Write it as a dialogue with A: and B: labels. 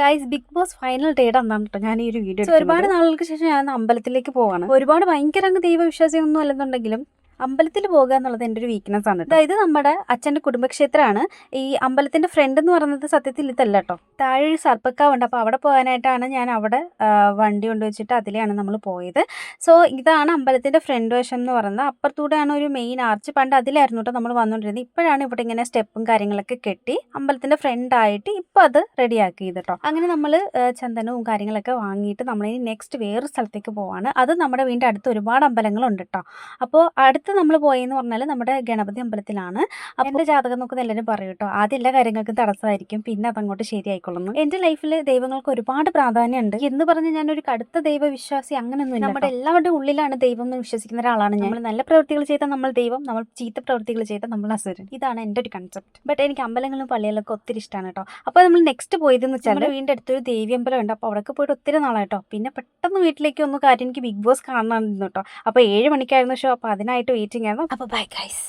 A: Guys big boss final ഡേയുടെ അന്നാണ് കേട്ടോ ഞാൻ ഈ ഒരു വീഡിയോ ഒരുപാട് നാളുകൾക്ക് ശേഷം ഞാൻ അമ്പലത്തിലേക്ക് പോവാണ്. ഒരുപാട് ഭയങ്കര അങ്ങ് ദൈവവിശ്വാസിയൊന്നും അല്ലെന്നുണ്ടെങ്കിലും അമ്പലത്തിൽ പോകുക എന്നുള്ളത് എൻ്റെ ഒരു വീക്ക്നെസ് ആണ്. അതായത് നമ്മുടെ അച്ഛൻ്റെ കുടുംബക്ഷേത്രമാണ്. ഈ അമ്പലത്തിൻ്റെ ഫ്രണ്ട് എന്ന് പറയുന്നത് സത്യത്തിൽ ഇതല്ല കേട്ടോ, താഴെ ഒരു സർപ്പക്കാവുണ്ട്. അപ്പോൾ അവിടെ പോകാനായിട്ടാണ് ഞാൻ അവിടെ വണ്ടി കൊണ്ടുവച്ചിട്ട് അതിലെയാണ് നമ്മൾ പോയത്. സോ ഇതാണ് അമ്പലത്തിൻ്റെ ഫ്രണ്ട് വശം എന്ന് പറയുന്നത്. അപ്പുറത്തൂടെയാണ് ഒരു മെയിൻ ആർച്ച്. പണ്ട് അതിലായിരുന്നു കേട്ടോ നമ്മൾ വന്നുകൊണ്ടിരുന്നത്. ഇപ്പോഴാണ് ഇവിടെ ഇങ്ങനെ സ്റ്റെപ്പും കാര്യങ്ങളൊക്കെ കെട്ടി അമ്പലത്തിൻ്റെ ഫ്രണ്ടായിട്ട് ഇപ്പോൾ അത് റെഡിയാക്കി കേട്ടോ. അങ്ങനെ നമ്മൾ ചന്ദനവും കാര്യങ്ങളൊക്കെ വാങ്ങിയിട്ട് നമ്മളിനി നെക്സ്റ്റ് വേറൊരു സ്ഥലത്തേക്ക് പോവാണ്. അത് നമ്മുടെ വീടിൻ്റെ അടുത്ത് ഒരുപാട് അമ്പലങ്ങളുണ്ട് കേട്ടോ. അപ്പോൾ അടുത്ത് നമ്മൾ പോയെന്ന് പറഞ്ഞാൽ നമ്മുടെ ഗണപതി അമ്പലത്തിലാണ്. അപ്പോൾ എൻ്റെ ജാതകം നോക്കുന്ന എല്ലാവരും പറയും കേട്ടോ, ആദ്യം എല്ലാ കാര്യങ്ങൾക്കും തടസ്സമായിരിക്കും, പിന്നെ അതങ്ങോട്ട് ശരിയായിക്കൊള്ളുന്നു. എൻ്റെ ലൈഫിൽ ദൈവങ്ങൾക്ക് ഒരുപാട് പ്രാധാന്യമുണ്ട് എന്ന് പറഞ്ഞ് ഞാനൊരു കടുത്ത ദൈവവിശ്വാസി അങ്ങനെയൊന്നുമില്ല. നമ്മുടെ എല്ലാവരുടെ ഉള്ളിലാണ് ദൈവം എന്ന് വിശ്വസിക്കുന്ന ഒരാളാണ് ഞാൻ. നമ്മൾ നല്ല പ്രവൃത്തികൾ ചെയ്താൽ നമ്മൾ ദൈവം, നമ്മൾ ചീത്ത പ്രവൃത്തികൾ ചെയ്താൽ നമ്മൾ അസുരൻ. ഇതാണ് എൻ്റെ ഒരു കൺസെപ്റ്റ്. ബട്ട് എനിക്ക് അമ്പലങ്ങളും പള്ളികളൊക്കെ ഒത്തിരി ഇഷ്ടമാണ് കേട്ടോ. അപ്പോൾ നമ്മൾ നെക്സ്റ്റ് പോയതെന്ന് വെച്ചാൽ നമ്മുടെ വീടിൻ്റെ അടുത്തൊരു ദേവി അമ്പലം ഉണ്ട്. അപ്പോൾ അവിടേക്ക് പോയിട്ട് ഒത്തിരി നാളായിട്ടോ. പിന്നെ പെട്ടെന്ന് വീട്ടിലേക്ക് ഒന്ന് കാര്യം എനിക്ക് ബിഗ് ബോസ് കാണണമെന്ന് കേട്ടോ. അപ്പോൾ 7 മണിക്കായിരുന്നു ഷോ. അപ്പോൾ അതിനായിട്ട് വെയിറ്റിംഗ് ആയിരുന്നു. അപ്പോൾ ബൈ ഗൈസ്.